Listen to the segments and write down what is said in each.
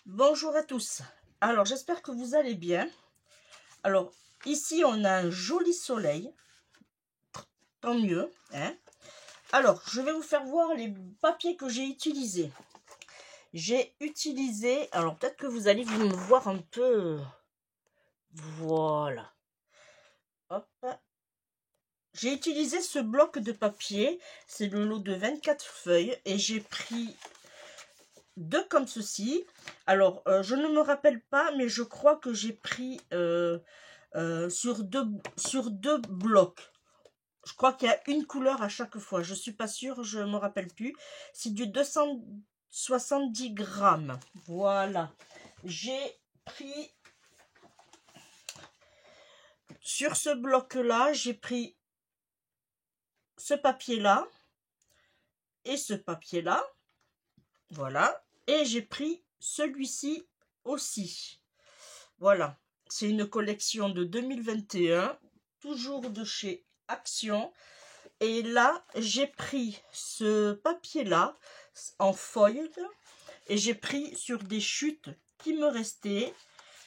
Bonjour à tous. Alors, j'espère que vous allez bien. Alors, ici, on a un joli soleil. Tant mieux, hein. Alors, je vais vous faire voir les papiers que j'ai utilisés. J'ai utilisé... Alors, peut-être que vous allez me voir un peu... Voilà. Hop. J'ai utilisé ce bloc de papier. C'est le lot de 24 feuilles. Et j'ai pris deux comme ceci. Alors, je ne me rappelle pas, mais je crois que j'ai pris sur deux blocs. Je crois qu'il y a une couleur à chaque fois. Je suis pas sûre, je me rappelle plus. C'est du 270 grammes. Voilà. J'ai pris sur ce bloc-là, j'ai pris ce papier-là et ce papier-là. Voilà. Et j'ai pris celui-ci aussi. Voilà. C'est une collection de 2021, toujours de chez Action. Et là, j'ai pris ce papier-là en foil et j'ai pris sur des chutes qui me restaient.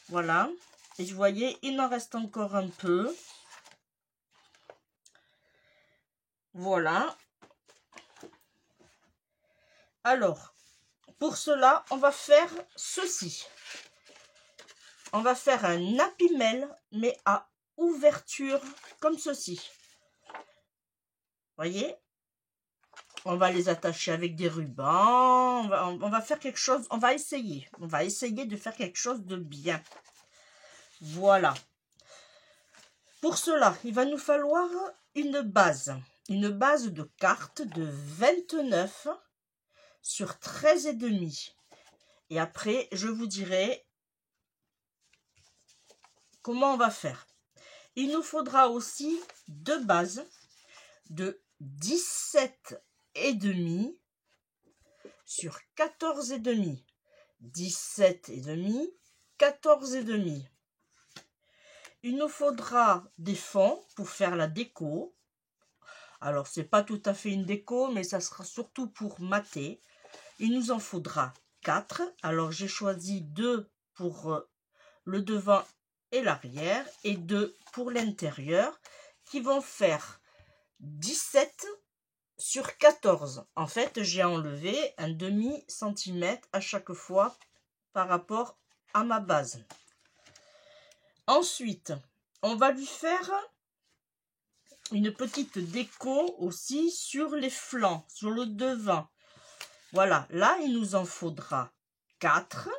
Voilà. Et vous voyez, il en reste encore un peu. Voilà. Alors, pour cela, on va faire ceci. On va faire un Happy Mail, mais à ouverture comme ceci. Voyez, on va les attacher avec des rubans. On va faire quelque chose. On va essayer de faire quelque chose de bien. Voilà. Pour cela, il va nous falloir une base de cartes de 29 sur 13,5. Et après, je vous dirai comment on va faire. Il nous faudra aussi deux bases de 17,5 sur 14,5. 17,5, 14,5. Il nous faudra des fonds pour faire la déco. Alors, c'est pas tout à fait une déco, mais ça sera surtout pour mater. Il nous en faudra 4. Alors, j'ai choisi 2 pour le devant et l'arrière et 2 pour l'intérieur qui vont faire 17 sur 14. En fait, j'ai enlevé un demi-centimètre à chaque fois par rapport à ma base. Ensuite, on va lui faire une petite déco aussi sur les flancs, sur le devant. Voilà, là, il nous en faudra 4.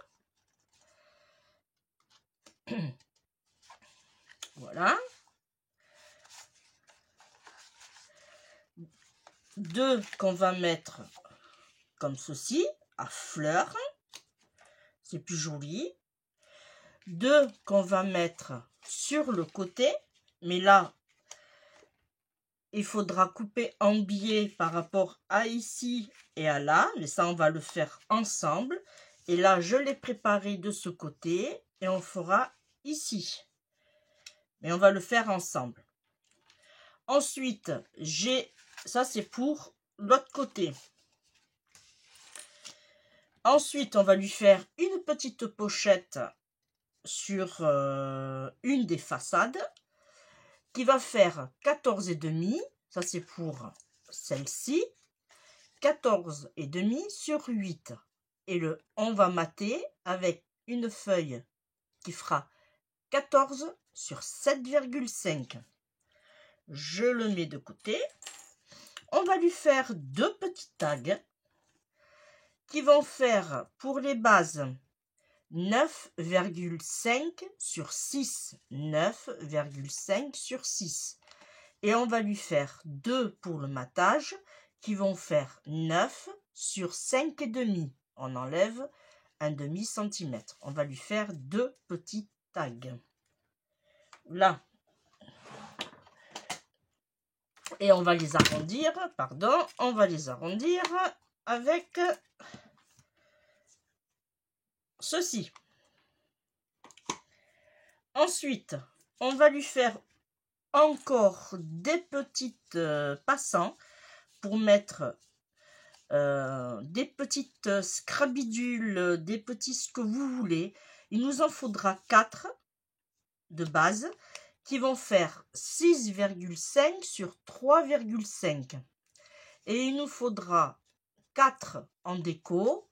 Voilà. 2 qu'on va mettre comme ceci, à fleurs. C'est plus joli. 2 qu'on va mettre sur le côté. Mais là, il faudra couper en biais par rapport à ici et à là. Mais ça, on va le faire ensemble. Et là, je l'ai préparé de ce côté. Et on fera ici. Mais on va le faire ensemble. Ensuite, ça c'est pour l'autre côté. Ensuite, on va lui faire une petite pochette sur une des façades qui va faire 14,5. Ça c'est pour celle-ci. 14,5 sur 8. Et on va mater avec une feuille qui fera 14 sur 7,5. Je le mets de côté. On va lui faire 2 petits tags qui vont faire pour les bases 9,5 sur 6. 9,5 sur 6. Et on va lui faire 2 pour le matage qui vont faire 9 sur 5,5. On enlève un demi-centimètre. On va lui faire 2 petits tags. Là. Et on va les arrondir, on va les arrondir avec ceci. Ensuite, on va lui faire encore des petites passants pour mettre des petites scrabidules, des petits ce que vous voulez. Il nous en faudra 4 de base qui vont faire 6,5 sur 3,5. Et il nous faudra 4 en déco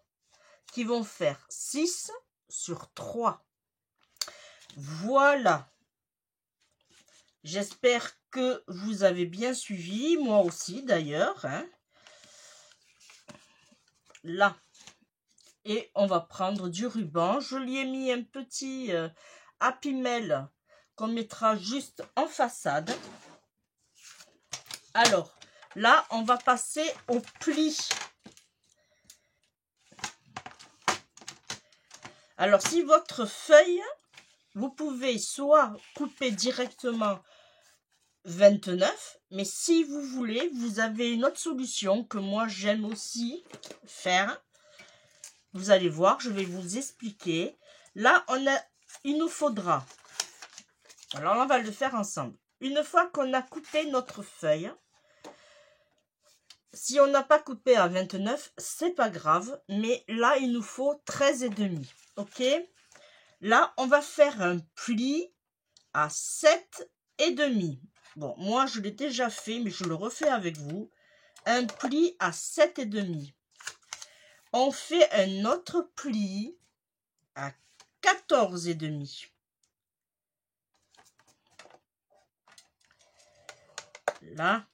qui vont faire 6 sur 3. Voilà. J'espère que vous avez bien suivi, moi aussi d'ailleurs. Hein. Là. Et on va prendre du ruban. Je lui ai mis un petit Happy Mail qu'on mettra juste en façade. Alors, là, on va passer au pli. Alors, si votre feuille, vous pouvez soit couper directement 29, mais si vous voulez, vous avez une autre solution que moi j'aime aussi faire. Vous allez voir, je vais vous expliquer. Là, il nous faudra, alors on va le faire ensemble. Une fois qu'on a coupé notre feuille, si on n'a pas coupé à 29, c'est pas grave, mais là, il nous faut 13,5. Ok? Là, on va faire un pli à 7,5. Bon, moi, je l'ai déjà fait, mais je le refais avec vous. Un pli à 7,5. On fait un autre pli à 14,5. Là.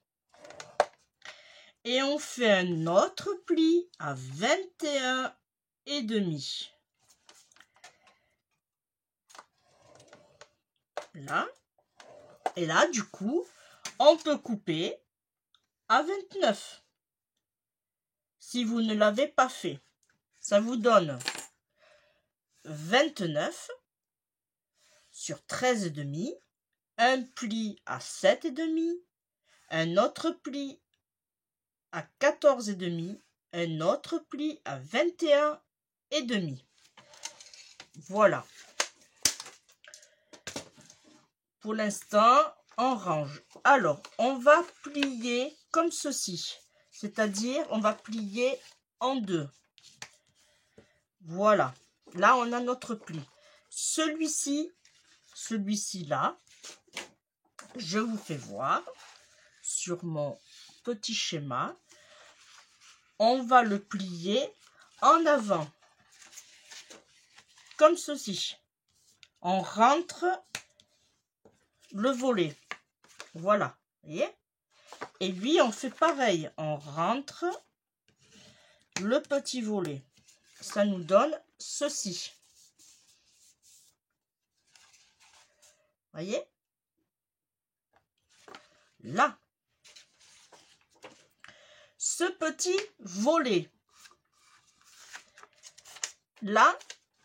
Et on fait un autre pli à 21,5. Là. Et là, du coup, on peut couper à 29. Si vous ne l'avez pas fait, ça vous donne 29 sur 13,5, un pli à 7,5, un autre pli à 14,5, un autre pli à 21,5. Voilà. Pour l'instant, on range. Alors, on va plier comme ceci. C'est-à-dire, on va plier en deux. Voilà. Là, on a notre pli. Celui-ci là, je vous fais voir sur mon petit schéma. On va le plier en avant. Comme ceci. On rentre le volet. Voilà. Vous voyez? Et lui, on fait pareil. On rentre le petit volet. Ça nous donne ceci. Voyez? Là. Ce petit volet. Là,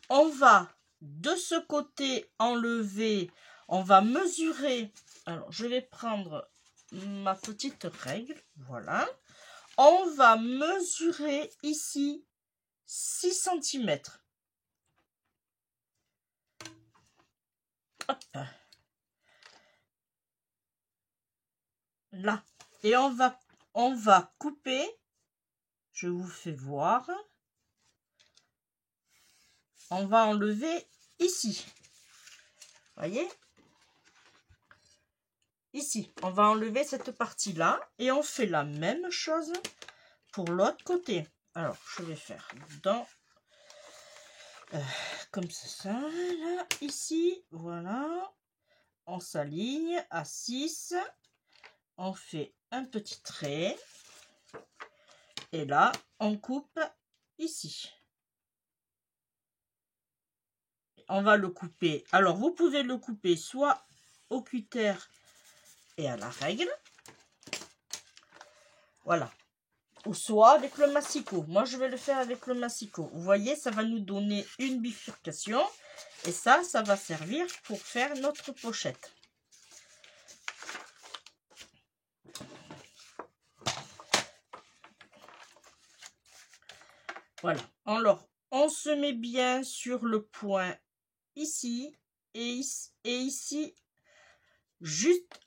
on va de ce côté enlever. On va mesurer. Alors, je vais prendre ma petite règle. Voilà. On va mesurer ici 6 cm. Hop. Là. Et on va couper. Je vous fais voir. On va enlever ici. Voyez? Ici, on va enlever cette partie-là. Et on fait la même chose pour l'autre côté. Alors, je vais faire dans... comme ça, là, ici. Voilà. On s'aligne à 6. On fait un petit trait. Et là, on coupe ici. On va le couper. Alors, vous pouvez le couper soit au cutter et à la règle. Voilà. Ou soit avec le massicot. Moi, je vais le faire avec le massicot. Vous voyez, ça va nous donner une bifurcation. Et ça va servir pour faire notre pochette. Voilà. Alors, on se met bien sur le point ici et ici, juste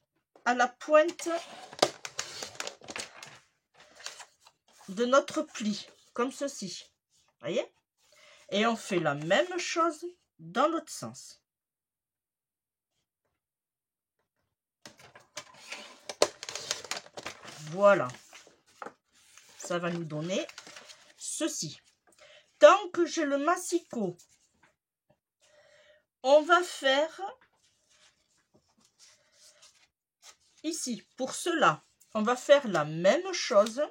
à la pointe de notre pli, comme ceci. Voyez? Et on fait la même chose dans l'autre sens. Voilà. Ça va nous donner ceci. Tant que j'ai le massicot, on va faire ici. Pour cela, on va faire la même chose.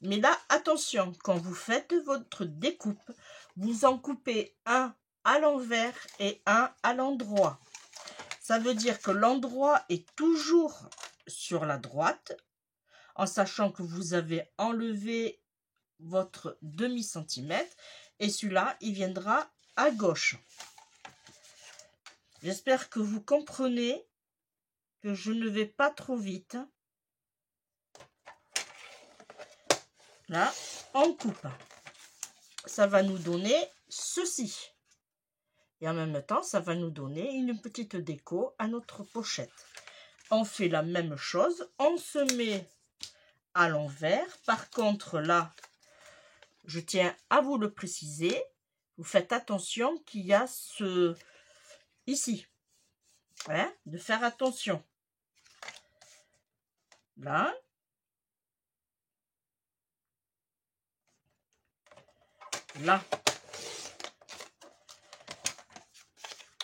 Mais là, attention, quand vous faites votre découpe, vous en coupez un à l'envers et un à l'endroit. Ça veut dire que l'endroit est toujours sur la droite, en sachant que vous avez enlevé votre demi-centimètre et celui-là, il viendra à gauche. J'espère que vous comprenez que je ne vais pas trop vite. Là, on coupe. Ça va nous donner ceci. Et en même temps, ça va nous donner une petite déco à notre pochette. On fait la même chose. On se met à l'envers. Par contre, là, je tiens à vous le préciser. Vous faites attention qu'il y a ce... ici. Hein, de faire attention. Là. Là.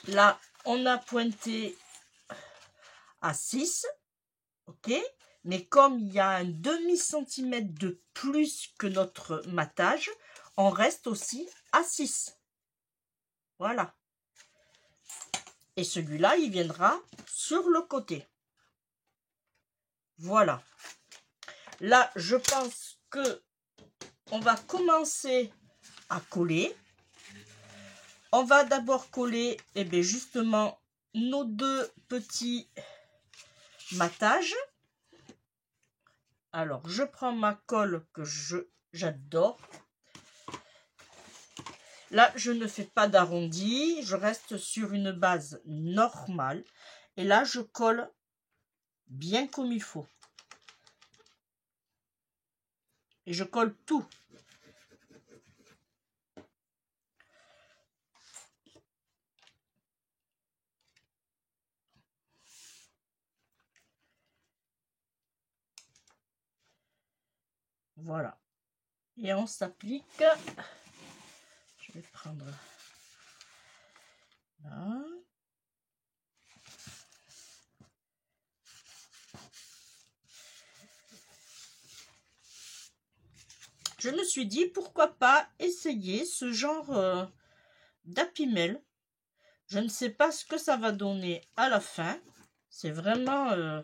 Là, on a pointé à 6. OK? Mais comme il y a un demi-centimètre de plus que notre matage, on reste aussi à 6. Voilà. Et celui-là, il viendra sur le côté. Voilà. Là, je pense que on va commencer à coller. On va d'abord coller, eh bien, justement, nos deux petits matages. Alors, je prends ma colle que j'adore. Là, je ne fais pas d'arrondi, je reste sur une base normale. Et là, je colle bien comme il faut. Et je colle tout. Voilà. Et on s'applique. Je vais prendre là. Je me suis dit, pourquoi pas essayer ce genre d'Happy Mail. Je ne sais pas ce que ça va donner à la fin. C'est vraiment...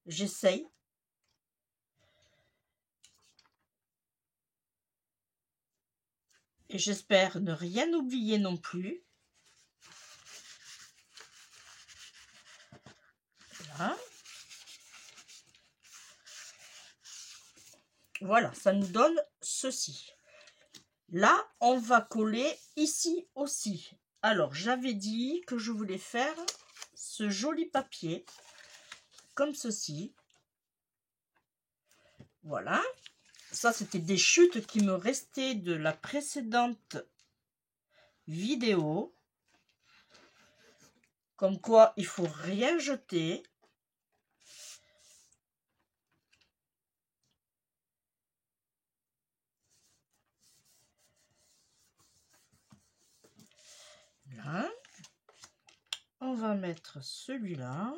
j'essaye. Et j'espère ne rien oublier non plus. Voilà. Voilà, ça nous donne ceci. Là, on va coller ici aussi. Alors, j'avais dit que je voulais faire ce joli papier, comme ceci. Voilà. Ça, c'était des chutes qui me restaient de la précédente vidéo. Comme quoi, il faut rien jeter. Là. On va mettre celui-là.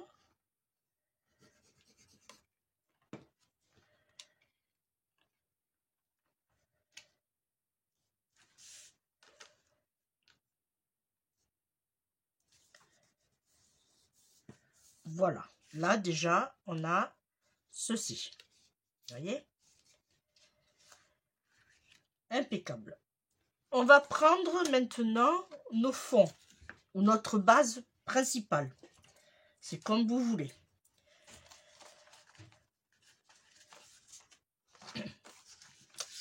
Voilà. Là, déjà, on a ceci. Vous voyez? Impeccable. On va prendre maintenant nos fonds ou notre base principale. C'est comme vous voulez.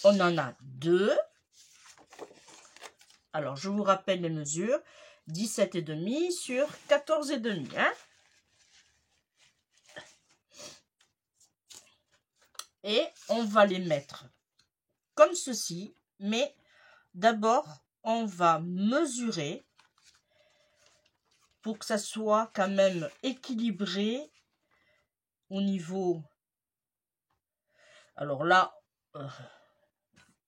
On en a deux. Alors, je vous rappelle les mesures. 17,5 sur 14,5. Hein? Et on va les mettre comme ceci, mais d'abord, on va mesurer pour que ça soit quand même équilibré au niveau. Alors là,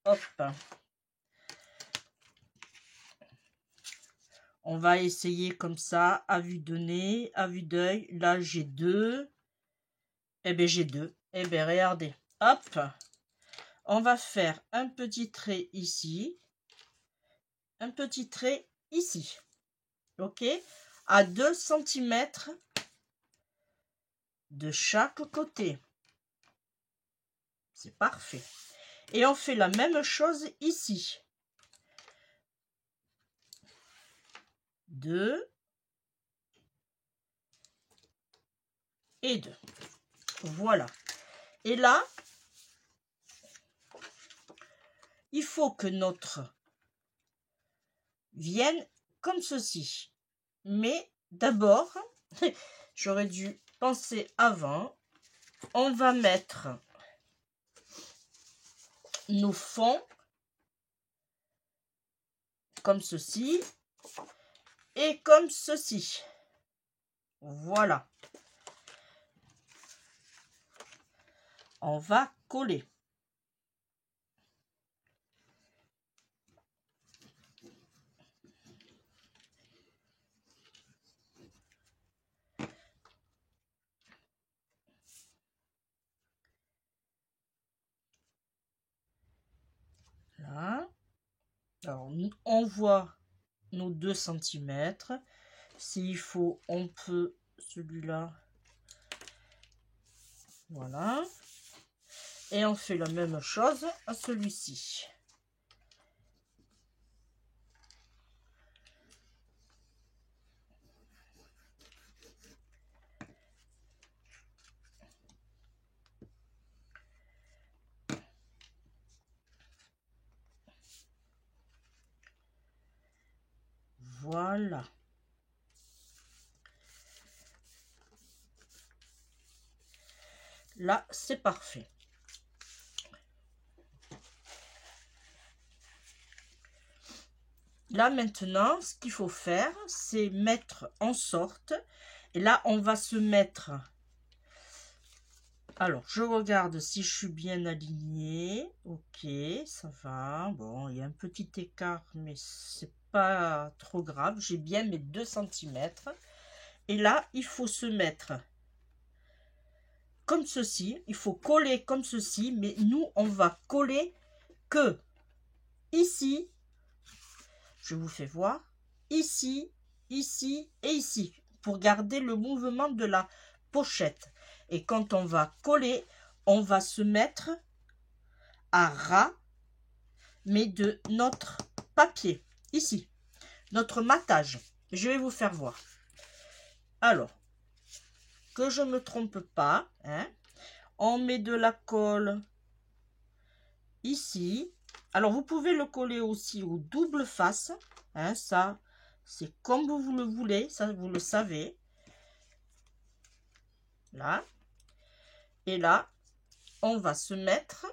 hop, on va essayer comme ça, à vue de nez, à vue d'œil. Là, j'ai 2. Eh bien, j'ai 2. Eh bien, regardez. Hop. On va faire un petit trait ici. Un petit trait ici. OK? À 2 cm de chaque côté. C'est parfait. Et on fait la même chose ici. 2 et 2. Voilà. Et là, il faut que notre vienne comme ceci. Mais d'abord, j'aurais dû penser avant. On va mettre nos fonds comme ceci et comme ceci. Voilà. On va coller. Là. Alors, on voit nos 2 cm. S'il faut, on peut celui-là. Voilà. Et on fait la même chose à celui-ci. Voilà. Là, c'est parfait. Là, maintenant, ce qu'il faut faire, c'est mettre en sorte. Et là, on va se mettre. Alors, je regarde si je suis bien alignée. Ok, ça va. Bon, il y a un petit écart, mais c'est pas trop grave. J'ai bien mes 2 cm. Et là, il faut se mettre comme ceci. Il faut coller comme ceci. Mais nous, on va coller que ici. Je vous fais voir. Ici, ici et ici. Pour garder le mouvement de la pochette. Et quand on va coller, on va se mettre à ras, mais de notre papier. Ici, notre matage. Je vais vous faire voir. Alors, que je ne me trompe pas, hein, on met de la colle ici. Alors, vous pouvez le coller aussi au double face. Hein, ça, c'est comme vous le voulez. Ça, vous le savez. Là. Et là, on va se mettre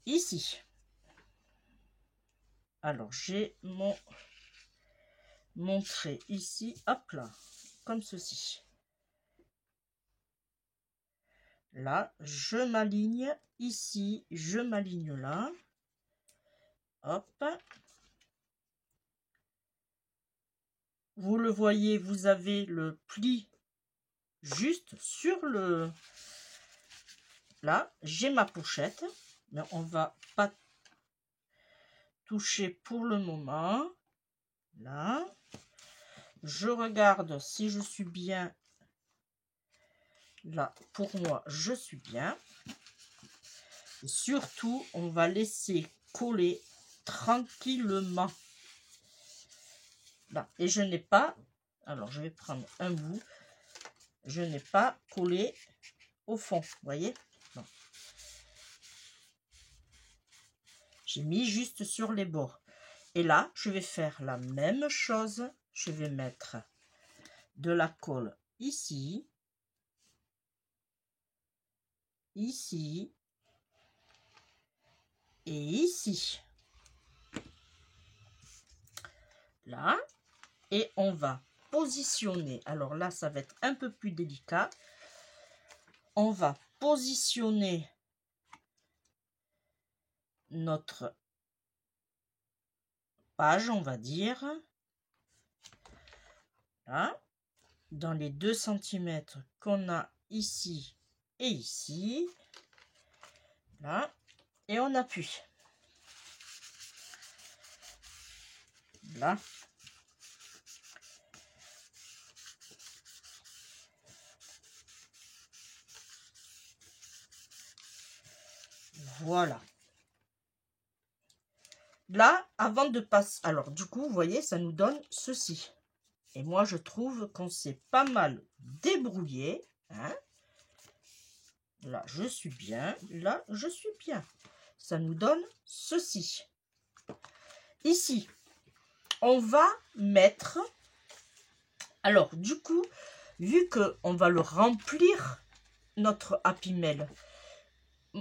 ici. Alors, j'ai mon trait ici. Hop là. Comme ceci. Là, je m'aligne ici, je m'aligne là. Hop. Vous le voyez, vous avez le pli juste sur le... Là, j'ai ma pochette, mais on va pas toucher pour le moment. Là. Je regarde si je suis bien. Là, pour moi, je suis bien. Et surtout, on va laisser coller tranquillement. Là. Et je n'ai pas... Alors, je vais prendre un bout. Je n'ai pas collé au fond, vous voyez? Non. J'ai mis juste sur les bords. Et là, je vais faire la même chose. Je vais mettre de la colle ici. ici et ici. Là. Et on va positionner. Alors là, ça va être un peu plus délicat. On va positionner notre page, on va dire. Là. Dans les 2 cm qu'on a ici et ici. Là. Et on appuie. Là. Voilà. Là, avant de passer... Alors, du coup, vous voyez, ça nous donne ceci. Et moi, je trouve qu'on s'est pas mal débrouillé. Hein? Là, je suis bien. Là, je suis bien. Ça nous donne ceci. Ici, on va mettre... Alors, du coup, vu qu'on va le remplir, notre Happy Mail,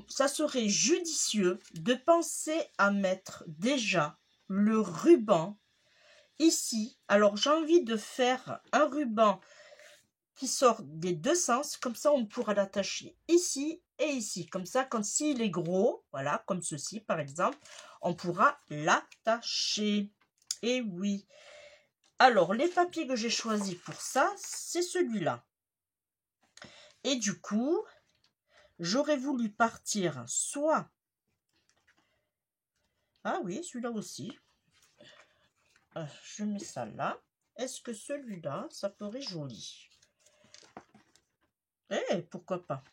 ça serait judicieux de penser à mettre déjà le ruban ici. Alors, j'ai envie de faire un ruban qui sort des 2 sens. Comme ça, on pourra l'attacher ici et ici. Comme ça, quand s'il est gros, voilà, comme ceci par exemple, on pourra l'attacher. Et oui. Alors, les papiers que j'ai choisis pour ça, c'est celui-là. Et du coup, j'aurais voulu partir soit... Ah oui, celui-là aussi. Je mets ça là. Est-ce que celui-là, ça ferait joli? Eh, pourquoi pas?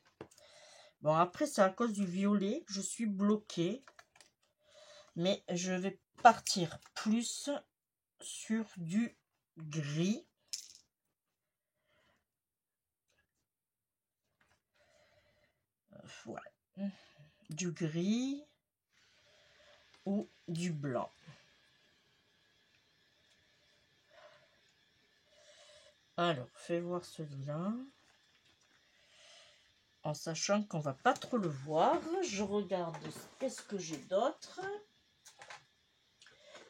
Bon, après, c'est à cause du violet. Je suis bloquée. Mais je vais partir plus sur du gris. Voilà. Du gris ou du blanc. Alors, fais voir celui-là. En sachant qu'on va pas trop le voir. Je regarde qu'est-ce que j'ai d'autre.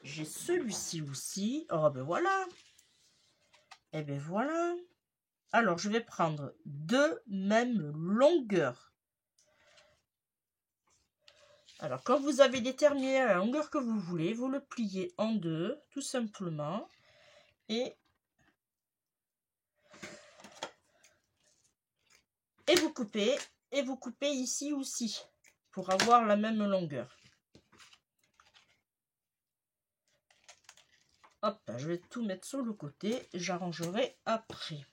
J'ai celui-ci aussi. Oh ben voilà. Et ben voilà. Alors, je vais prendre 2 mêmes longueurs. Alors, quand vous avez déterminé la longueur que vous voulez, vous le pliez en 2, tout simplement. Et vous coupez. Et vous coupez ici aussi, pour avoir la même longueur. Hop, je vais tout mettre sur le côté. J'arrangerai après.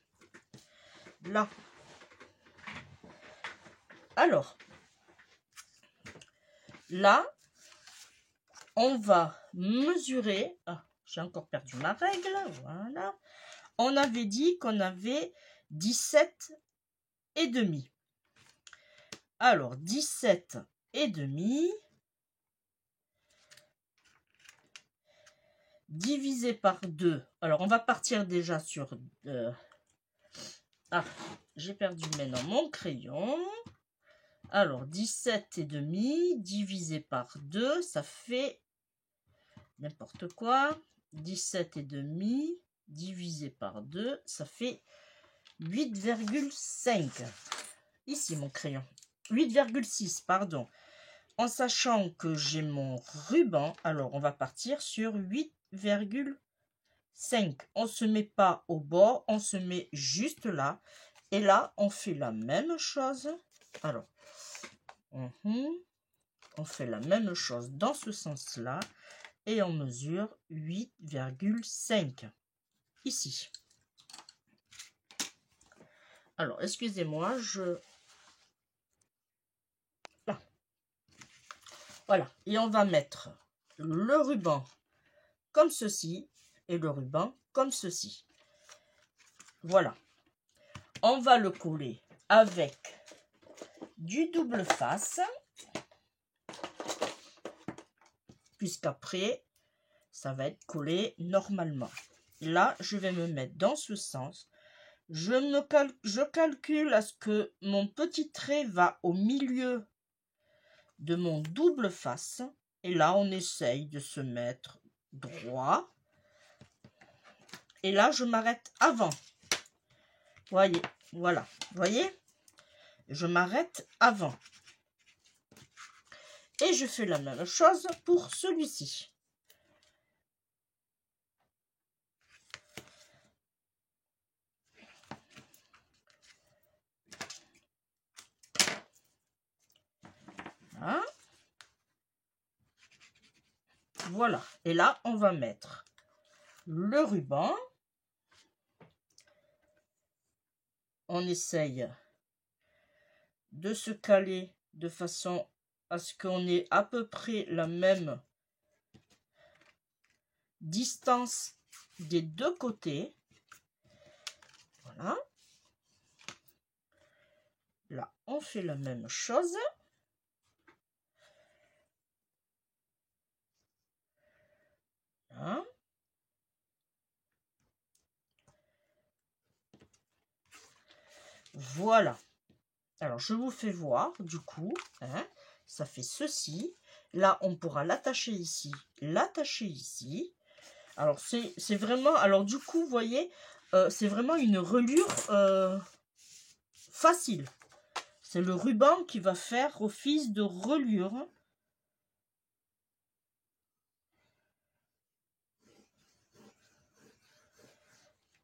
Là. Alors, là, on va mesurer. Ah, j'ai encore perdu ma règle. Voilà. On avait dit qu'on avait 17,5. Alors, 17,5 divisé par 2. Alors, on va partir déjà sur... Ah, j'ai perdu maintenant mon crayon. Alors, 17,5 divisé par 2, ça fait n'importe quoi. 17,5 divisé par 2, ça fait 8,5. Ici, mon crayon. 8,6, pardon. En sachant que j'ai mon ruban, alors on va partir sur 8,5. On ne se met pas au bord, on se met juste là. Et là, on fait la même chose. Alors, on fait la même chose dans ce sens-là. Et on mesure 8,5. Ici. Alors, excusez-moi, là. Voilà. Et on va mettre le ruban comme ceci et le ruban comme ceci. Voilà. On va le coller avec du double face, puisqu'après, ça va être collé normalement. Là, je vais me mettre dans ce sens Je calcule à ce que mon petit trait va au milieu de mon double face. Et là, on essaye de se mettre droit. Et là, je m'arrête avant. Voyez, voilà. Voyez? Je m'arrête avant. Et je fais la même chose pour celui-ci. Hein? Voilà. Et là, on va mettre le ruban. On essaye de se caler de façon à ce qu'on ait à peu près la même distance des deux côtés. Voilà. Là, on fait la même chose. Hein? Voilà. Alors, je vous fais voir, du coup, hein, ça fait ceci. Là, on pourra l'attacher ici, l'attacher ici. Alors, c'est vraiment... Alors, du coup, vous voyez, c'est vraiment une reliure facile. C'est le ruban qui va faire office de reliure.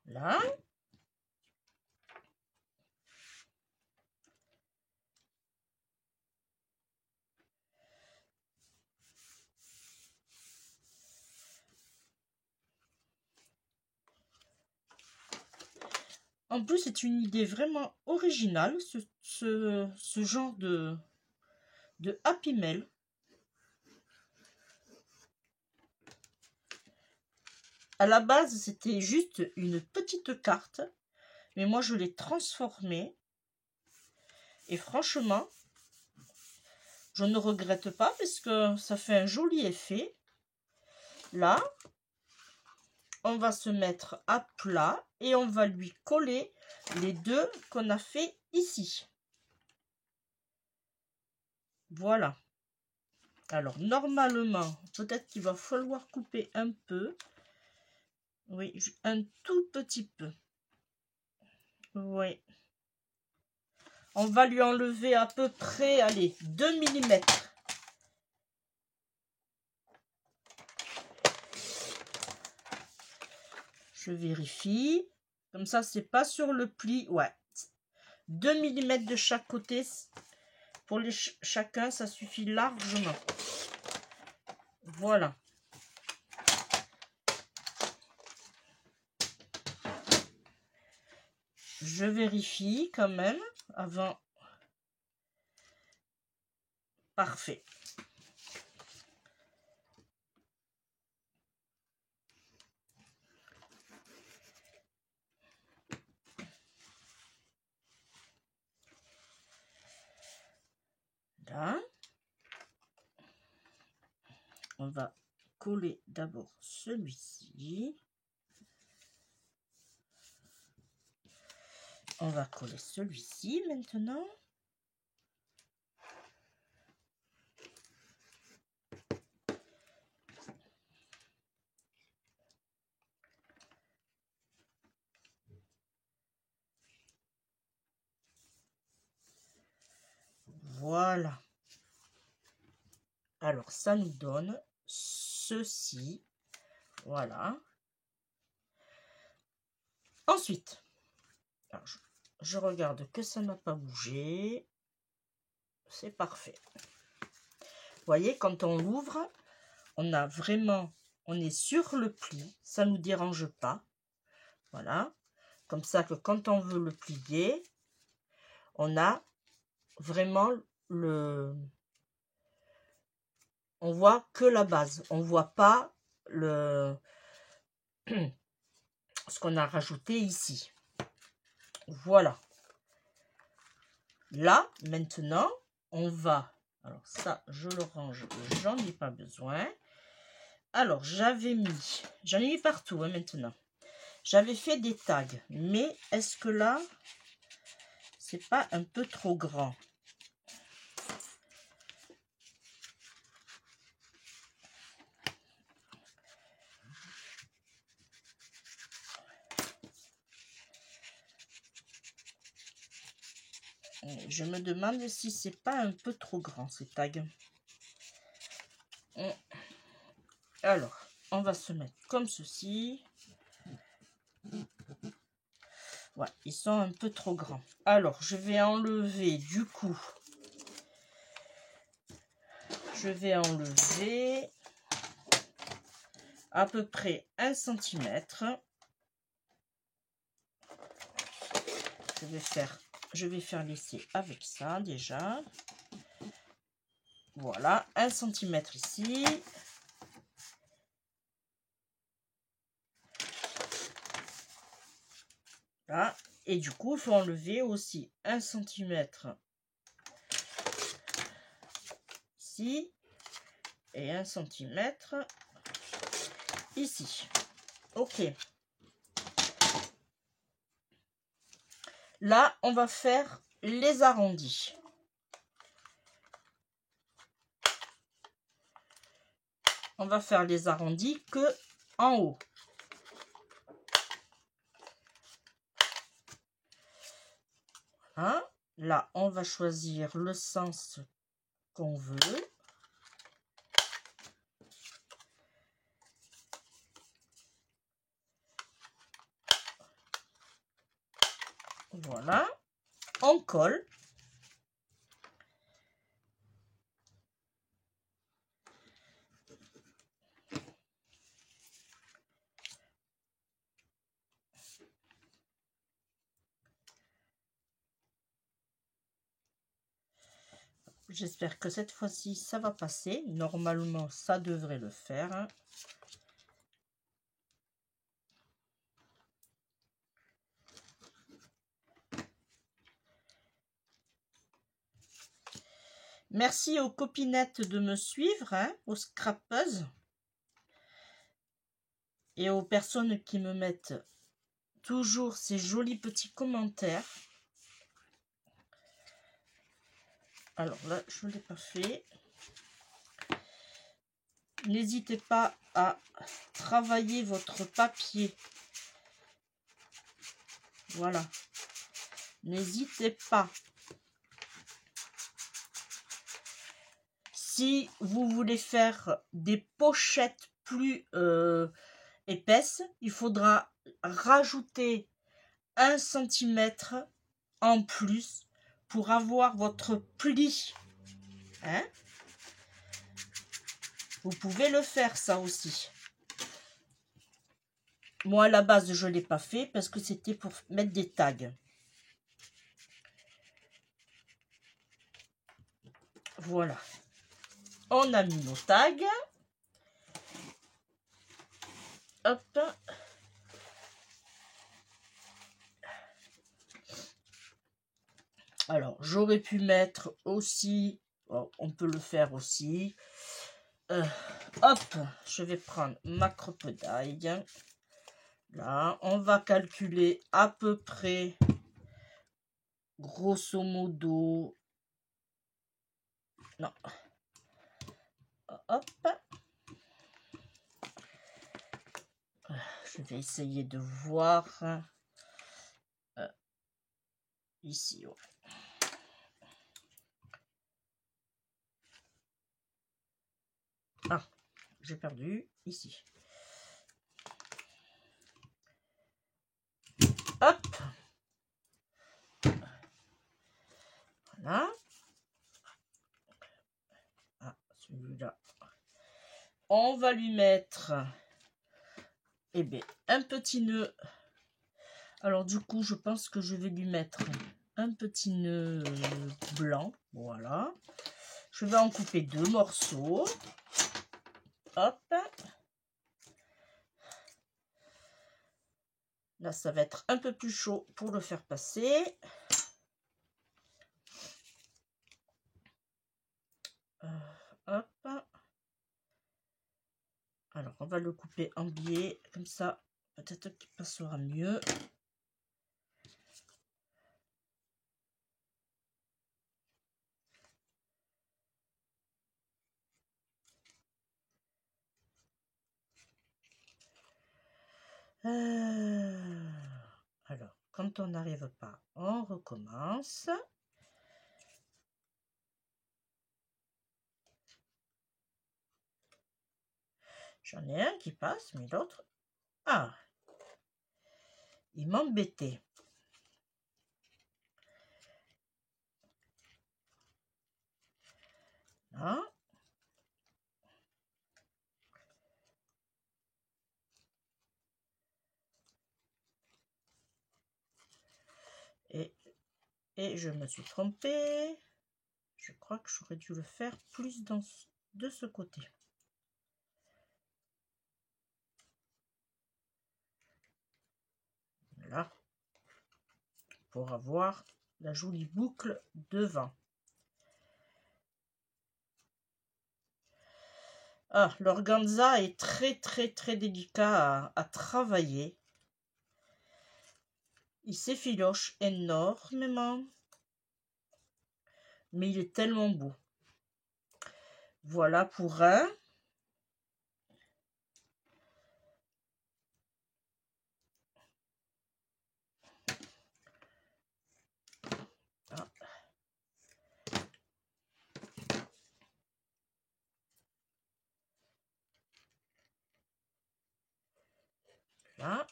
Là. En plus, c'est une idée vraiment originale, ce genre de Happy Mail. À la base, c'était juste une petite carte, mais moi, je l'ai transformée. Et franchement, je ne regrette pas parce que ça fait un joli effet. Là, on va se mettre à plat et on va lui coller les deux qu'on a fait ici. Voilà. Alors, normalement, peut-être qu'il va falloir couper un peu. Oui, un tout petit peu. Oui. On va lui enlever à peu près, allez, 2 mm. Je vérifie. Comme ça, c'est pas sur le pli. Ouais. 2 mm de chaque côté. Pour chacun, ça suffit largement. Voilà. Je vérifie quand même avant. Parfait. Là. On va coller d'abord celui-ci. On va coller celui-ci maintenant. Voilà. Alors, ça nous donne ceci. Voilà. Ensuite, alors je regarde que ça n'a pas bougé. C'est parfait. Vous voyez, quand on l'ouvre, on a vraiment, on est sur le pli. Ça ne nous dérange pas. Voilà. Comme ça que quand on veut le plier, on a vraiment le... On voit que la base. On voit pas le... ce qu'on a rajouté ici. Voilà. Là, maintenant, on va... Alors ça, je le range, j'en ai pas besoin. Alors, j'en ai mis partout hein, maintenant. J'avais fait des tags, mais est-ce que là, c'est pas un peu trop grand? Je me demande si c'est pas un peu trop grand, ces tags. Alors, on va se mettre comme ceci. Ouais, ils sont un peu trop grands. Alors, je vais enlever du coup. Je vais enlever à peu près 1 cm. Je vais faire l'essai avec ça déjà. Voilà, 1 cm ici. Là. Et du coup, il faut enlever aussi 1 cm ici et 1 cm ici. Ok. Là, on va faire les arrondis. On va faire les arrondis que en haut. Hein? Là, on va choisir le sens qu'on veut. Voilà. On colle. J'espère que cette fois-ci, ça va passer. Normalement, ça devrait le faire. Merci aux copinettes de me suivre, hein, aux scrapeuses. Et aux personnes qui me mettent toujours ces jolis petits commentaires. Alors là, je ne l'ai pas fait. N'hésitez pas à travailler votre papier. Voilà. N'hésitez pas. Si vous voulez faire des pochettes plus épaisses, il faudra rajouter 1 cm en plus pour avoir votre pli. Hein? Vous pouvez le faire ça aussi. Moi à la base je ne l'ai pas fait parce que c'était pour mettre des tags. Voilà. On a mis nos tags. Hop. Alors, j'aurais pu mettre aussi, oh, on peut le faire aussi. Hop, je vais prendre ma cropedaille. Là, on va calculer à peu près, grosso modo. Non. Hop. Je vais essayer de voir. Ici, ouais. Ah, j'ai perdu ici. Hop. Voilà. Ah, celui-là. On va lui mettre un petit nœud. Alors du coup, je pense que je vais lui mettre un petit nœud blanc. Voilà. Je vais en couper 2 morceaux. Hop. Là, ça va être un peu plus chaud pour le faire passer. Hop. Alors, on va le couper en biais, comme ça, peut-être qu'il passera mieux. Alors, quand on n'arrive pas, on recommence. J'en ai un qui passe, mais l'autre... Ah, il m'embêtait. Là. Et je me suis trompée. Je crois que j'aurais dû le faire plus de ce côté. Là. Pour avoir la jolie boucle devant. Ah, l'organza est très délicat à travailler. Il s'effiloche énormément. Mais il est tellement beau. Voilà pour un. Ah. Là.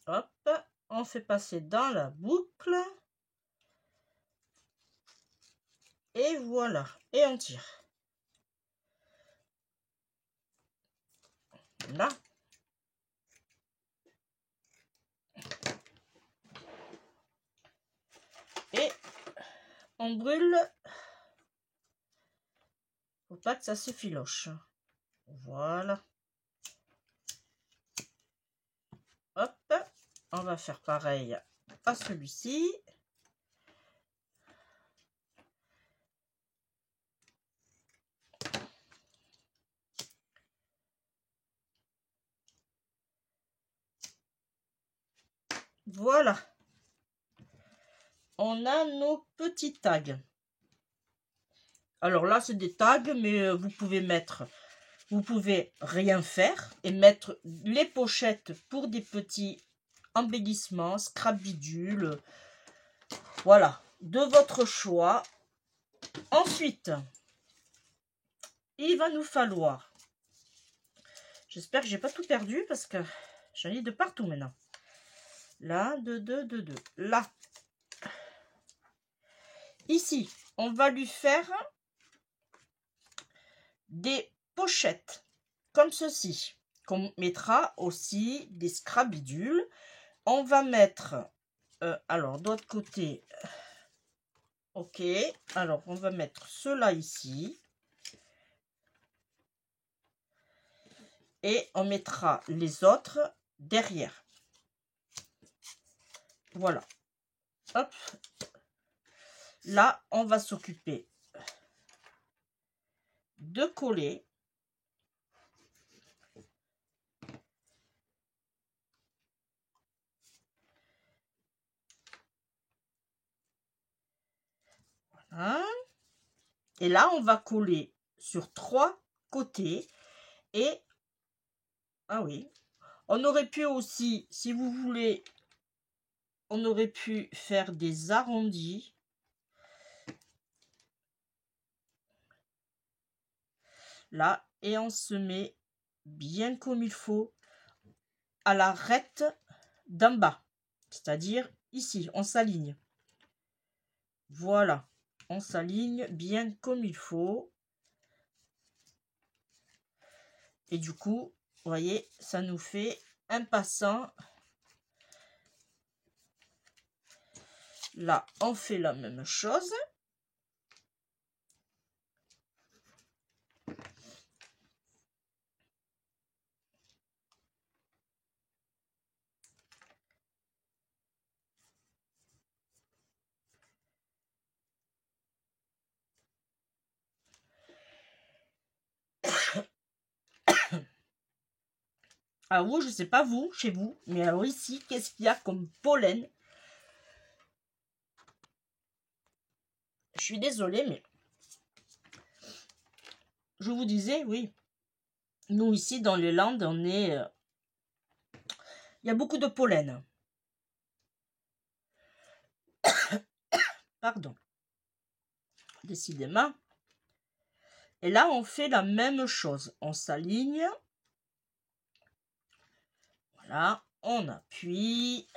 Hop, on fait passer dans la boucle. Et voilà. Et on tire. Là. Et on brûle. Faut pas que ça se filoche. Voilà. Hop. On va faire pareil à celui-ci. Voilà. On a nos petits tags. Alors là, c'est des tags, mais vous pouvez rien faire et mettre les pochettes pour des petits embellissements, scrabidules. Voilà, de votre choix. Ensuite, il va nous falloir... J'espère que j'ai pas tout perdu parce que j'en ai de partout maintenant. Là, deux. Là. Ici, on va lui faire des pochettes comme ceci, qu'on mettra aussi des scrabidules. On va mettre, alors de l'autre côté, ok, alors on va mettre cela ici. Et on mettra les autres derrière. Voilà. Hop. Là, on va s'occuper de coller. Voilà. Et là, on va coller sur 3 côtés. Et, ah oui, on aurait pu aussi, si vous voulez, on aurait pu faire des arrondis. Là, et on se met bien comme il faut à l'arête d'en bas. C'est-à-dire ici, on s'aligne. Voilà, on s'aligne bien comme il faut. Et du coup, vous voyez, ça nous fait un passant. Là, on fait la même chose. Ah oui, je sais pas vous, chez vous, mais alors ici, qu'est-ce qu'il y a comme pollen? Je suis désolée, mais je vous disais, oui. Nous, ici, dans les Landes, on est... il y a beaucoup de pollen. Pardon. Décidément. Et là, on fait la même chose. On s'aligne. Voilà. On appuie.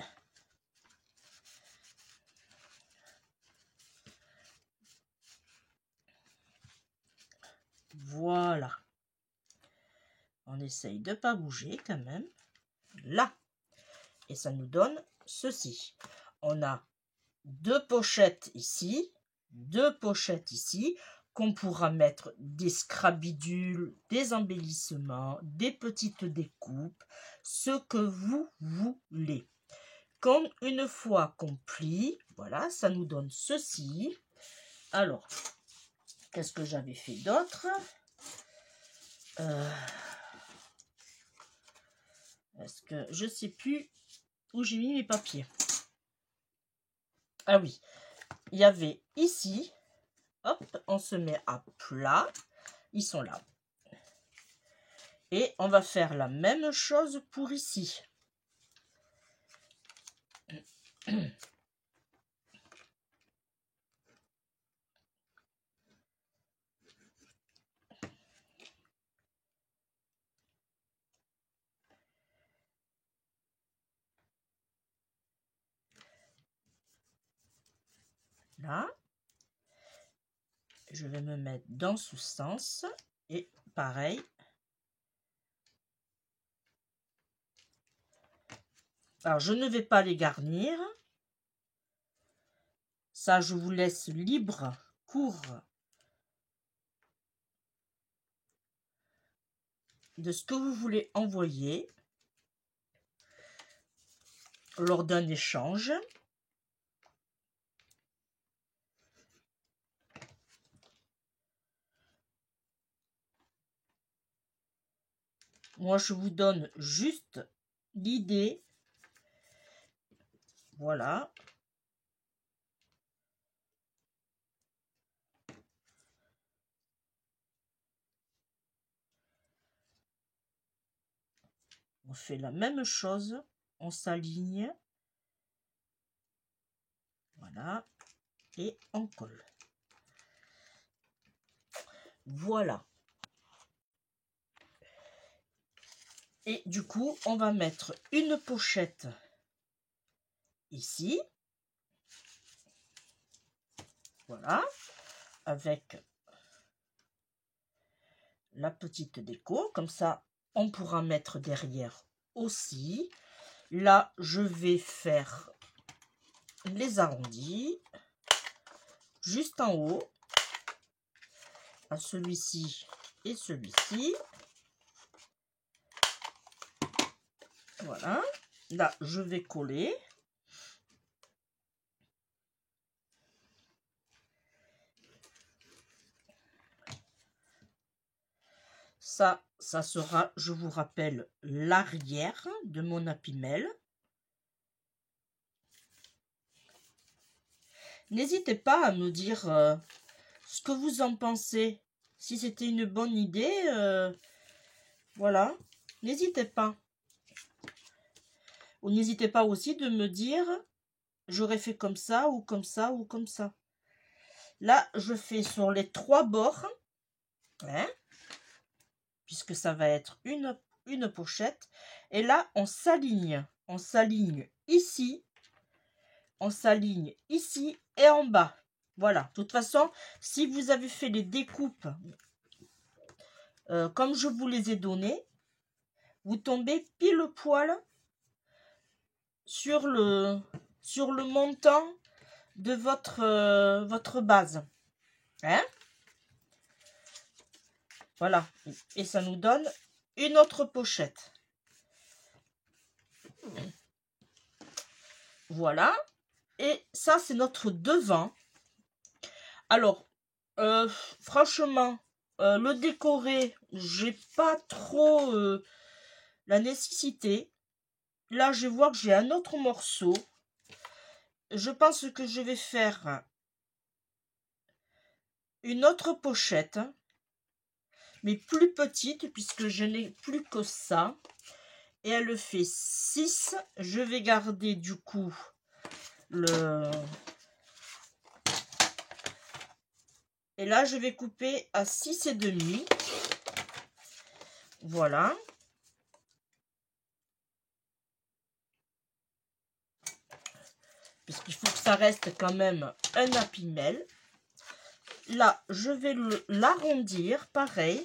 Voilà. On essaye de ne pas bouger quand même. Là. Et ça nous donne ceci. On a 2 pochettes ici. 2 pochettes ici. Qu'on pourra mettre des scrabidules, des embellissements, des petites découpes. Ce que vous voulez. Comme une fois qu'on plie, voilà, ça nous donne ceci. Alors, qu'est-ce que j'avais fait d'autre? Est-ce que je sais plus où j'ai mis mes papiers? Ah oui, il y avait ici, hop, on se met à plat, ils sont là. Et on va faire la même chose pour ici. Là, je vais me mettre dans ce sens et pareil. Alors, je ne vais pas les garnir. Ça, je vous laisse libre cours de ce que vous voulez envoyer lors d'un échange. Moi, je vous donne juste l'idée. Voilà. On fait la même chose. On s'aligne. Voilà. Et on colle. Voilà. Et du coup, on va mettre une pochette ici. Voilà. Avec la petite déco. Comme ça, on pourra mettre derrière aussi. Là, je vais faire les arrondis. Juste en haut. À celui-ci et celui-ci. Voilà. Là, je vais coller. Ça sera, je vous rappelle, l'arrière de mon Happy Mail. N'hésitez pas à me dire ce que vous en pensez. Si c'était une bonne idée, voilà. N'hésitez pas. Ou n'hésitez pas aussi de me dire, j'aurais fait comme ça, ou comme ça, ou comme ça. Là, je fais sur les 3 bords. Hein, puisque ça va être une pochette. Et là, on s'aligne. On s'aligne ici. On s'aligne ici et en bas. Voilà. De toute façon, si vous avez fait les découpes comme je vous les ai données, vous tombez pile poil sur le montant de votre base. Hein? Voilà. Et ça nous donne une autre pochette. Voilà. Et ça, c'est notre devant. Alors, franchement, le décorer, j'ai pas trop la nécessité. Là, je vois que j'ai un autre morceau. Je pense que je vais faire une autre pochette, mais plus petite, puisque je n'ai plus que ça. Et elle fait 6. Je vais garder du coup le... Et là, je vais couper à 6,5. Voilà. Puisqu'il faut que ça reste quand même un Happy Mail. Là, je vais l'arrondir, pareil.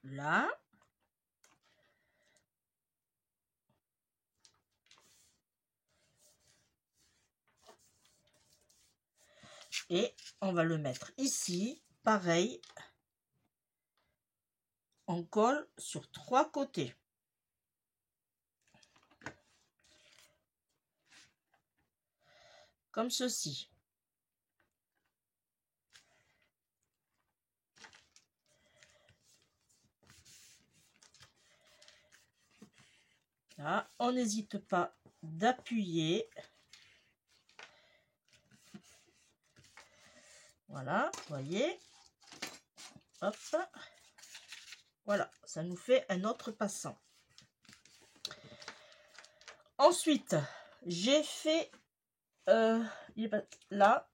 Là. Et on va le mettre ici, pareil. On colle sur 3 côtés. Comme ceci. Là, on n'hésite pas d'appuyer. Voilà, voyez. Hop. Voilà, ça nous fait un autre passant. Ensuite, j'ai fait là,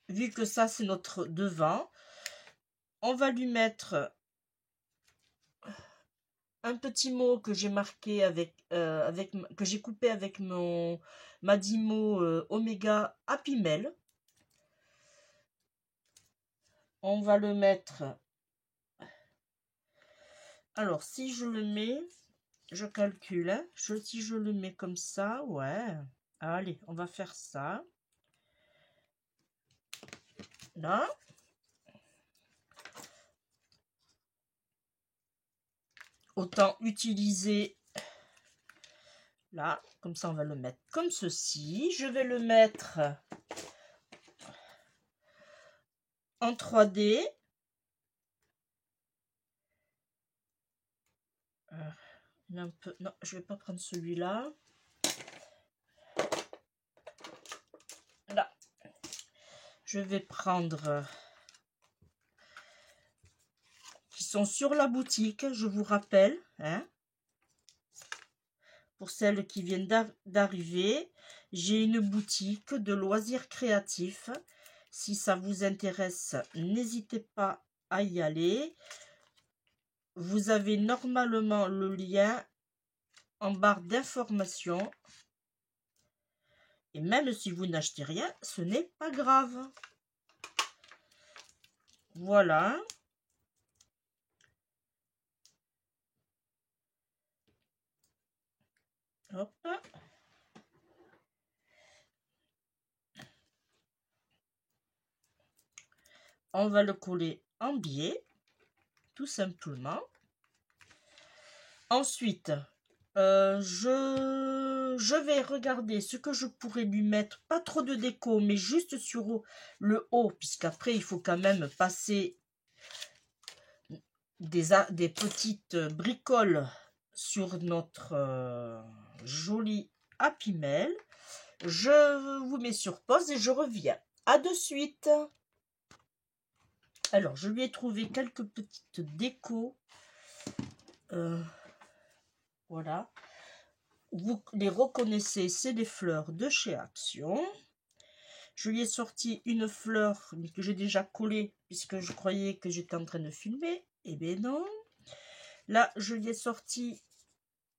vu que ça c'est notre devant, on va lui mettre un petit mot que j'ai marqué que j'ai coupé avec mon Madimo Omega Happy Mail. On va le mettre. Alors, si je le mets, je calcule. Hein, si je le mets comme ça, ouais. Allez, on va faire ça. Là. Autant utiliser là. Comme ça, on va le mettre comme ceci. Je vais le mettre en 3D. Un peu, non, je vais pas prendre celui-là. Là. Je vais prendre qui sont sur la boutique, je vous rappelle, hein, pour celles qui viennent d'arriver, j'ai une boutique de loisirs créatifs. Si ça vous intéresse, n'hésitez pas à y aller. Vous avez normalement le lien en barre d'information. Et même si vous n'achetez rien, ce n'est pas grave. Voilà. Hop. On va le coller en biais, tout simplement. Ensuite, je vais regarder ce que je pourrais lui mettre, pas trop de déco, mais juste sur le haut, puisqu'après, il faut quand même passer des petites bricoles sur notre joli Happy Mail. Je vous mets sur pause et je reviens. À de suite. Alors, je lui ai trouvé quelques petites décos. Voilà. Vous les reconnaissez, c'est des fleurs de chez Action. Je lui ai sorti une fleur mais que j'ai déjà collée puisque je croyais que j'étais en train de filmer. Eh bien non. Là, je lui ai sorti,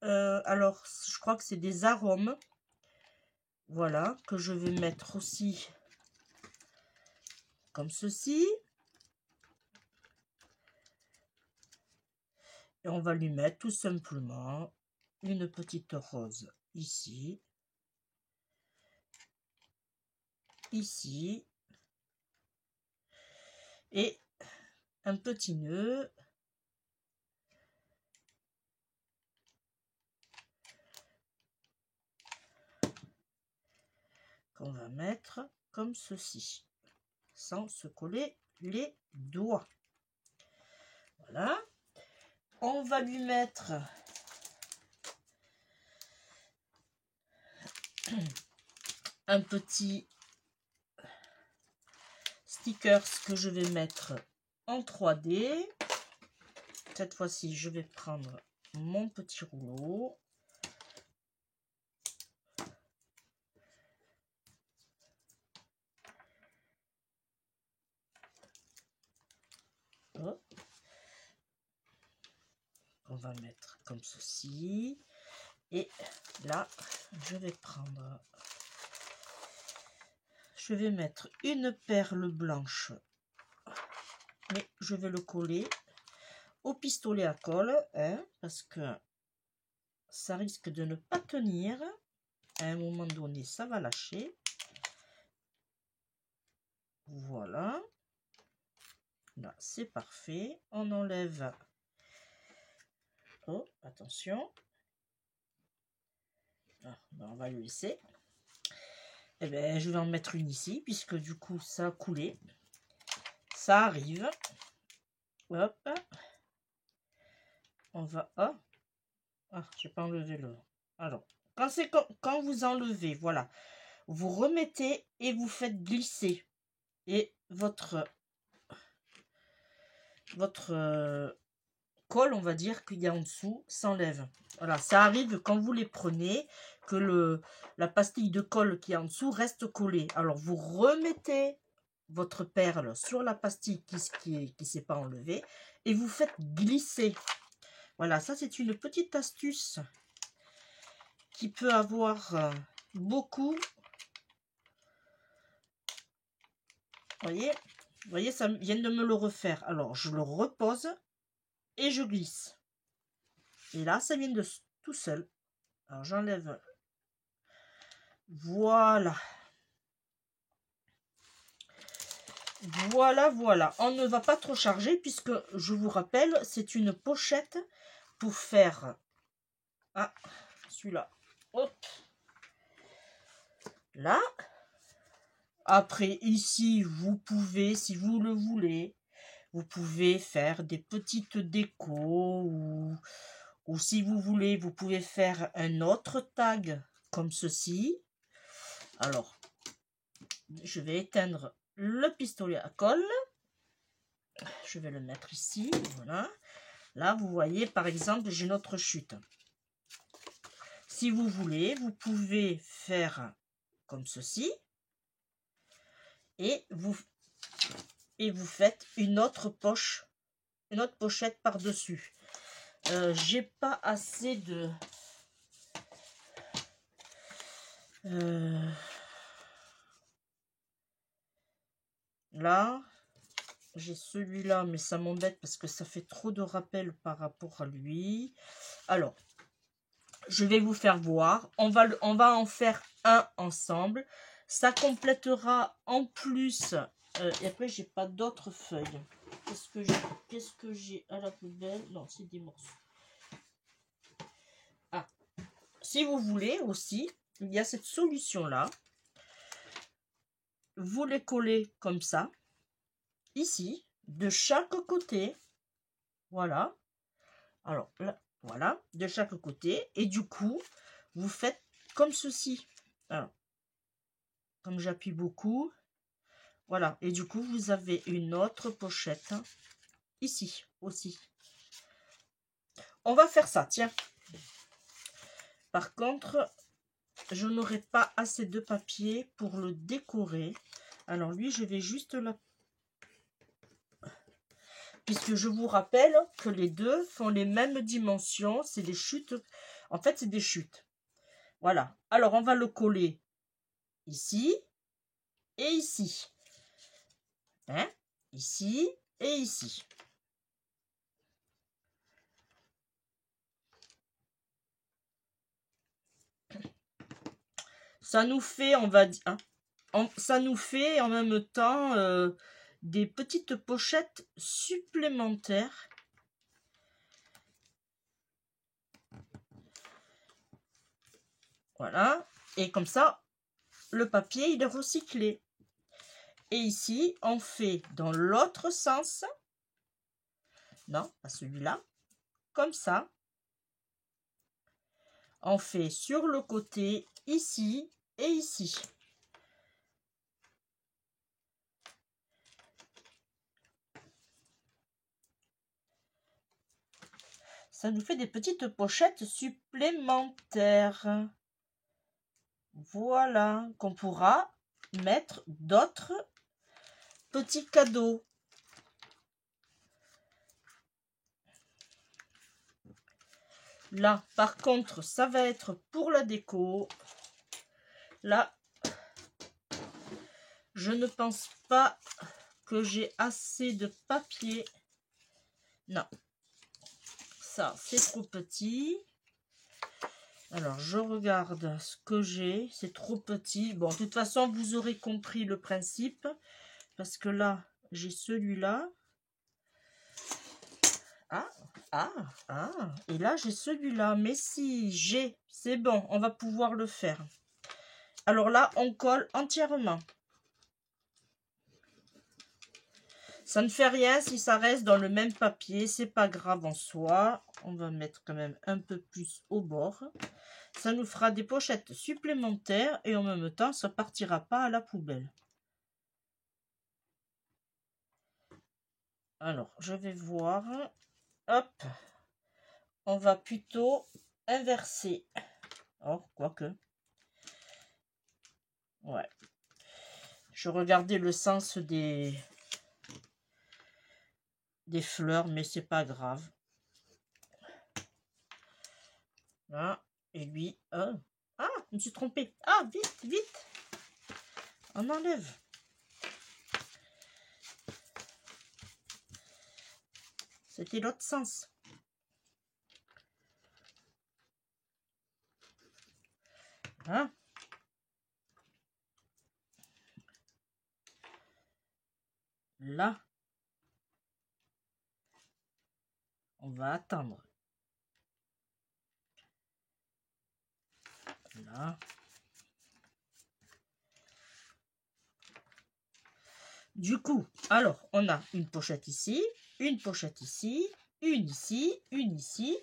alors je crois que c'est des arômes. Voilà, que je vais mettre aussi comme ceci. Et on va lui mettre tout simplement une petite rose ici. Ici. et un petit nœud. Qu'on va mettre comme ceci, sans se coller les doigts. Voilà. On va lui mettre un petit stickers que je vais mettre en 3D. Cette fois-ci, je vais prendre mon petit rouleau. Hop. On va mettre comme ceci. Et là, je vais mettre une perle blanche, mais je vais le coller au pistolet à colle, hein, parce que ça risque de ne pas tenir. À un moment donné, ça va lâcher. Voilà. Là, c'est parfait. On enlève. Oh, attention. Ah, ben on va le laisser. Et bien, je vais en mettre une ici, puisque du coup, ça a coulé. Ça arrive. Hop. On va... Oh. Ah, j'ai pas enlevé le... Alors, quand vous enlevez, voilà, vous remettez et vous faites glisser. Et votre colle, on va dire, qu'il y a en dessous, s'enlève. Voilà, ça arrive quand vous les prenez, que la pastille de colle qui est en dessous reste collée. Alors, vous remettez votre perle sur la pastille qui s'est pas enlevée et vous faites glisser. Voilà, ça c'est une petite astuce qui peut avoir beaucoup. Vous voyez, ça vient de me le refaire. Alors, je le repose et je glisse. Et là, ça vient de tout seul. Alors, j'enlève. Voilà. Voilà, voilà. On ne va pas trop charger puisque, je vous rappelle, c'est une pochette pour faire... Ah, celui-là. Hop. Là. Après, ici, vous pouvez, si vous le voulez, vous pouvez faire des petites décos ou si vous voulez, vous pouvez faire un autre tag comme ceci. Alors, je vais éteindre le pistolet à colle. Je vais le mettre ici, voilà. Là, vous voyez, par exemple, j'ai notre chute. Si vous voulez, vous pouvez faire comme ceci. Et vous faites une autre poche, une autre pochette par-dessus. J'ai pas assez de... Là, j'ai celui-là, mais ça m'embête parce que ça fait trop de rappels par rapport à lui. Alors, je vais vous faire voir. On va en faire un ensemble. Ça complétera en plus. Et après, j'ai pas d'autres feuilles. Qu'est-ce que j'ai à la poubelle? Non, c'est des morceaux. Ah, si vous voulez aussi, il y a cette solution-là. Vous les collez comme ça. Ici, de chaque côté. Voilà. Alors là, voilà, de chaque côté. Et du coup, vous faites comme ceci. Alors, comme j'appuie beaucoup, voilà. Et du coup, vous avez une autre pochette ici aussi. On va faire ça, tiens. Par contre, je n'aurai pas assez de papier pour le décorer. Alors lui, je vais juste la... Puisque je vous rappelle que les deux font les mêmes dimensions. C'est des chutes. En fait, c'est des chutes. Voilà. Alors, on va le coller ici et ici. Hein? Ici et ici. Ça nous fait, on va dire, hein, ça nous fait en même temps des petites pochettes supplémentaires. Voilà. Et comme ça, le papier, il est recyclé. Et ici, on fait dans l'autre sens. Non, pas celui-là. Comme ça. On fait sur le côté, ici et ici. Ça nous fait des petites pochettes supplémentaires. Voilà, qu'on pourra mettre d'autres petits cadeaux. Là, par contre, ça va être pour la déco. Là, je ne pense pas que j'ai assez de papier. Non, ça, c'est trop petit. Alors, je regarde ce que j'ai. C'est trop petit. Bon, de toute façon, vous aurez compris le principe. Parce que là, j'ai celui-là. Et là, j'ai celui-là. Mais si j'ai, c'est bon, on va pouvoir le faire. Alors là, on colle entièrement. Ça ne fait rien si ça reste dans le même papier. C'est pas grave en soi. On va mettre quand même un peu plus au bord. Ça nous fera des pochettes supplémentaires et en même temps, ça partira pas à la poubelle. Alors, je vais voir. Hop. On va plutôt inverser. Oh, quoique. Ouais. Je regardais le sens des fleurs, mais c'est pas grave. Là. Et lui. Ah, je me suis trompée. Ah, vite, vite. On enlève. C'était l'autre sens. Hein? Là. On va attendre. Là. Du coup, alors, on a une pochette ici, une pochette ici, une ici, une ici,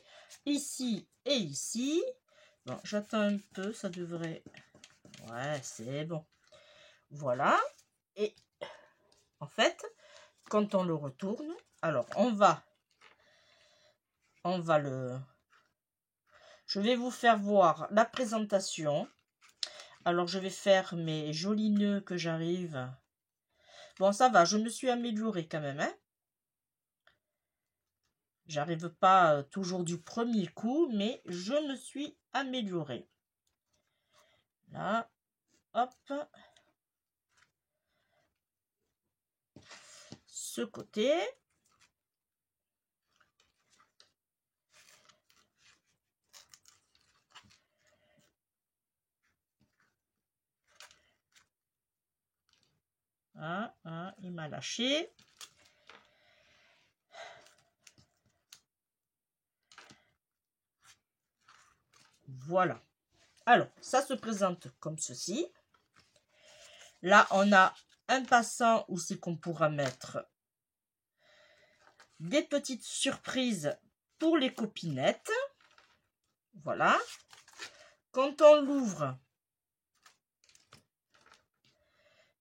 ici et ici. Bon, j'attends un peu, ça devrait... Ouais, c'est bon. Voilà. Et en fait, quand on le retourne, alors, on va le... Je vais vous faire voir la présentation. Alors, je vais faire mes jolis nœuds que j'arrive... Bon, ça va, je me suis améliorée quand même, hein. J'arrive pas toujours du premier coup, mais je me suis améliorée. Là, hop. Ce côté. Il m'a lâché. Voilà. Alors, ça se présente comme ceci. Là, on a un passant où c'est qu'on pourra mettre des petites surprises pour les copinettes. Voilà. Quand on l'ouvre,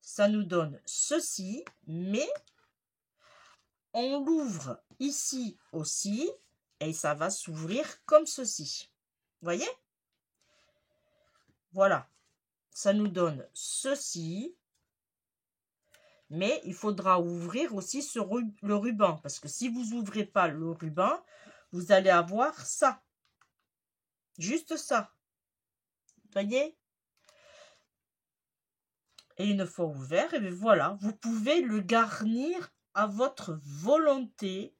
ça nous donne ceci, mais on l'ouvre ici aussi et ça va s'ouvrir comme ceci. Vous voyez? Voilà. Ça nous donne ceci. Mais il faudra ouvrir aussi le ruban. Parce que si vous n'ouvrez pas le ruban, vous allez avoir ça. Juste ça. Vous voyez? Et une fois ouvert, et bien voilà, vous pouvez le garnir à votre volonté.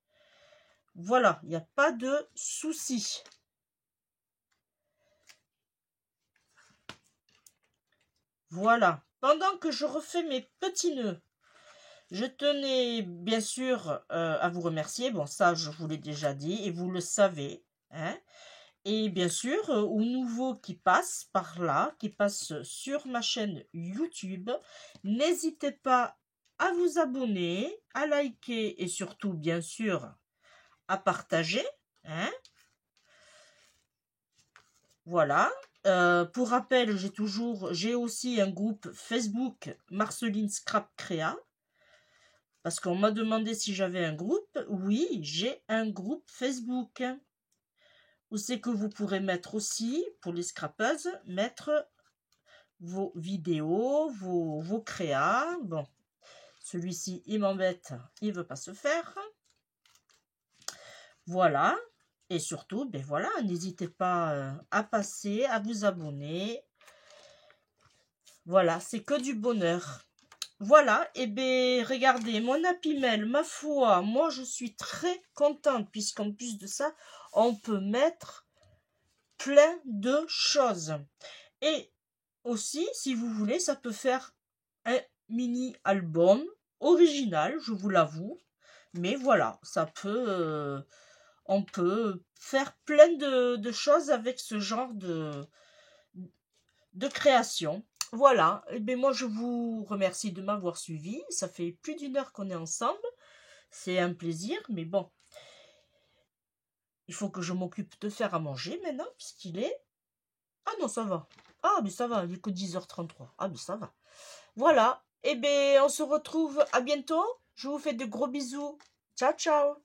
Voilà, il n'y a pas de souci. Voilà. Pendant que je refais mes petits nœuds, Je tenais bien sûr à vous remercier. Bon, ça, je vous l'ai déjà dit et vous le savez. Hein. Et bien sûr, aux nouveaux qui passent par là, qui passent sur ma chaîne YouTube, n'hésitez pas à vous abonner, à liker et surtout, bien sûr, à partager. Hein. Voilà. Pour rappel, j'ai aussi un groupe Facebook Marceline Scrap Créa. Parce qu'on m'a demandé si j'avais un groupe. Oui, j'ai un groupe Facebook. Où c'est que vous pourrez mettre aussi, pour les scrapeuses, mettre vos vidéos, vos créas. Bon, celui-ci, il m'embête, il veut pas se faire. Voilà. Et surtout, ben voilà, n'hésitez pas à passer, à vous abonner. Voilà, c'est que du bonheur. Voilà, et bien regardez, mon Happy Mail, ma foi, moi je suis très contente, puisqu'en plus de ça, on peut mettre plein de choses. Et aussi, si vous voulez, ça peut faire un mini-album original, je vous l'avoue. Mais voilà, ça peut... on peut faire plein de choses avec ce genre de création. Voilà, et bien moi je vous remercie de m'avoir suivi. Ça fait plus d'1 heure qu'on est ensemble. C'est un plaisir, mais bon. Il faut que je m'occupe de faire à manger maintenant, puisqu'il est... Ah non, ça va. Ah, mais ça va, il est que 10h33. Ah, mais ça va. Voilà. Eh bien, on se retrouve à bientôt. Je vous fais de gros bisous. Ciao, ciao.